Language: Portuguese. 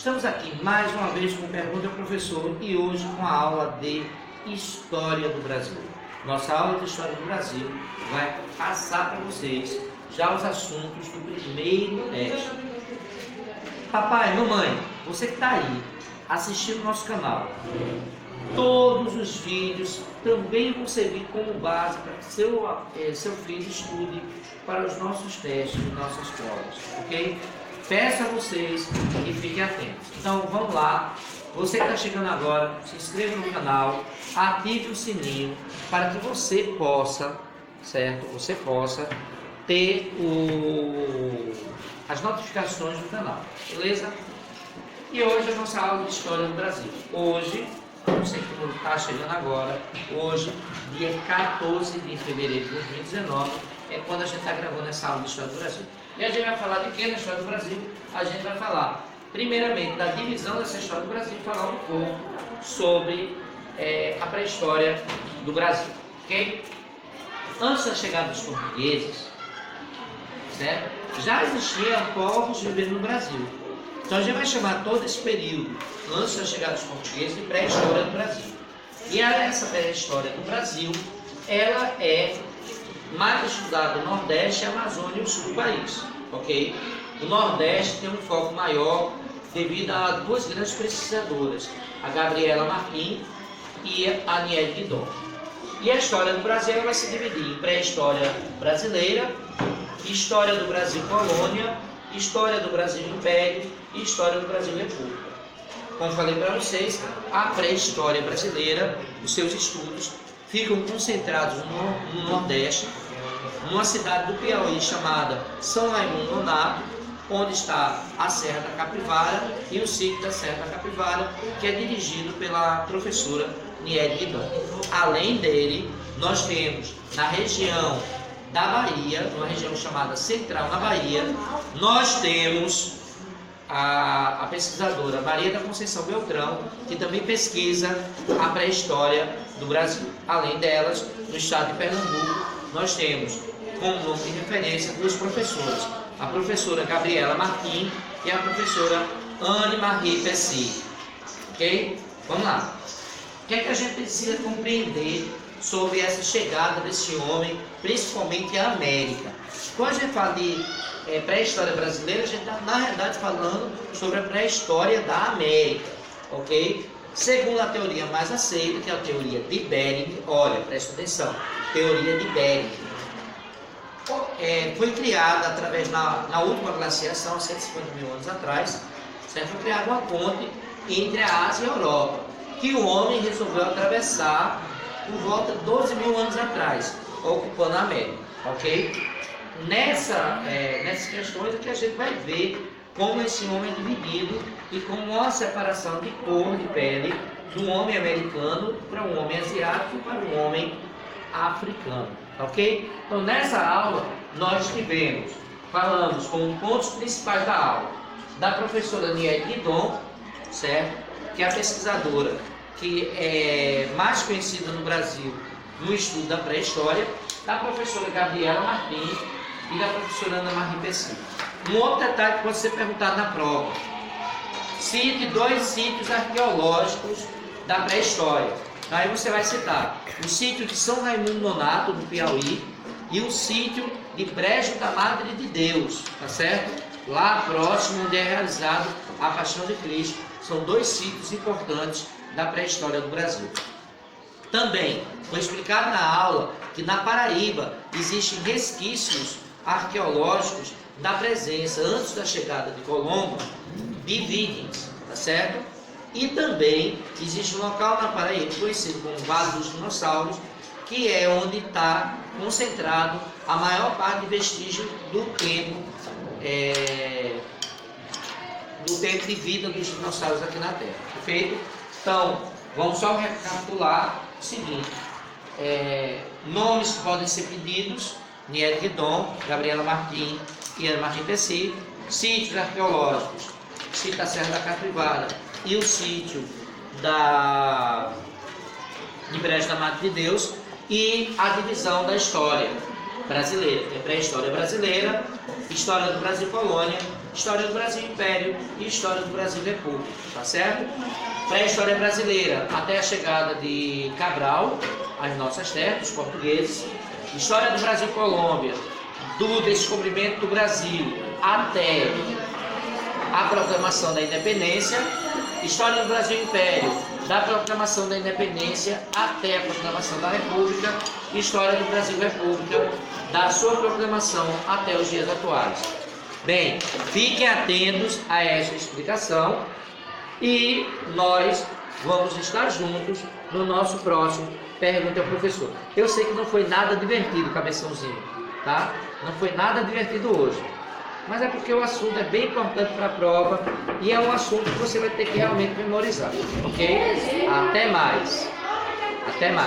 Estamos aqui mais uma vez com Pergunta ao Professor e hoje com a aula de História do Brasil. Nossa aula de História do Brasil vai passar para vocês já os assuntos do primeiro teste. Papai, mamãe, você que está aí assistindo o nosso canal, todos os vídeos também vão servir como base para que seu filho estude para os nossos testes e nossas provas, ok? Peço a vocês que fiquem atentos. Então vamos lá, você que está chegando agora, se inscreva no canal, ative o sininho para que você possa, certo? Você possa ter as notificações do canal, beleza? E hoje a nossa aula de História do Brasil. Hoje, você que está chegando agora, hoje, dia 14 de fevereiro de 2019, é quando a gente está gravando essa aula de História do Brasil. E a gente vai falar de que na História do Brasil? A gente vai falar, primeiramente, da divisão dessa História do Brasil, falar um pouco sobre a pré-história do Brasil, ok? Antes da chegada dos portugueses, certo? Já existiam povos vivendo no Brasil. Então a gente vai chamar todo esse período, antes da chegada dos portugueses, de pré-história do Brasil. E essa pré-história do Brasil, ela é mais estudada no Nordeste, Amazônia e o Sul do país, ok? O Nordeste tem um foco maior devido a duas grandes pesquisadoras, a Gabriela Martim e a Niele Guidon. E a história do Brasil ela vai se dividir em pré-história brasileira, história do Brasil colônia, história do Brasil império e história do Brasil república. Como falei para vocês, a pré-história brasileira, os seus estudos ficam concentrados no Nordeste, numa cidade do Piauí chamada São Raimundo Nonato, onde está a Serra da Capivara e o sítio da Serra da Capivara, que é dirigido pela professora Niele Guidon. Além dele, nós temos na região da Bahia, uma região chamada Central na Bahia, nós temos a pesquisadora Maria da Conceição Beltrão, que também pesquisa a pré-história do Brasil. Além delas, no estado de Pernambuco, nós temos como nome de referência duas professoras, a professora Gabriela Martim e a professora Anne-Marie Pessi. Ok? Vamos lá. O que é que a gente precisa compreender sobre essa chegada desse homem, principalmente à América? Quando a gente fala de pré-história brasileira, a gente está, na realidade, falando sobre a pré-história da América, ok? Segundo a teoria mais aceita, que é a teoria de Bering, olha, presta atenção, teoria de Bering, foi criada através, na última glaciação, 150 mil anos atrás, certo? Foi criada uma ponte entre a Ásia e a Europa, que o homem resolveu atravessar por volta de 12 mil anos atrás, ocupando a América, ok? Nessas questões é que a gente vai ver como esse homem é dividido e como há a separação de cor, de pele, do homem americano para um homem asiático para um homem africano, ok? Então nessa aula nós falamos como pontos principais da aula, da professora Niele Guidon, certo? Que é a pesquisadora que é mais conhecida no Brasil no estudo da pré-história, da professora Gabriela Martim e da professora Anne-Marie Pessi. Um outro detalhe que pode ser perguntado na prova: cite dois sítios arqueológicos da pré-história. Aí você vai citar o sítio de São Raimundo Nonato, no Piauí, e o sítio de Brejo da Madre de Deus, tá certo? Lá próximo onde é realizado a Paixão de Cristo. São dois sítios importantes da pré-história do Brasil. Também foi explicado na aula que na Paraíba existem resquícios arqueológicos da presença, antes da chegada de Colombo, de vikings, tá certo? E também existe um local na Paraíba conhecido como Vale dos Dinossauros, que é onde está concentrado a maior parte de vestígios do tempo de vida dos dinossauros aqui na Terra, perfeito? Então, vamos só recapitular o seguinte: nomes que podem ser pedidos: Niele Guidon, Gabriela Martim e Anne-Marie Pessi. Sítios arqueológicos: sítio da Serra da Capivara e o sítio de Brejo da Madre de Deus. E a divisão da história brasileira, que é pré-história brasileira, história do Brasil colônia História do Brasil Império e História do Brasil República, tá certo? Pré-história brasileira, até a chegada de Cabral às nossas terras, os portugueses. História do Brasil Colômbia, do descobrimento do Brasil até a proclamação da independência. História do Brasil Império, da proclamação da independência até a proclamação da República. História do Brasil República, da sua proclamação até os dias atuais. Bem, fiquem atentos a essa explicação e nós vamos estar juntos no nosso próximo Pergunta ao Professor. Eu sei que não foi nada divertido, cabeçãozinho, tá? Não foi nada divertido hoje. Mas é porque o assunto é bem importante para a prova e é um assunto que você vai ter que realmente memorizar, ok? Até mais. Até mais.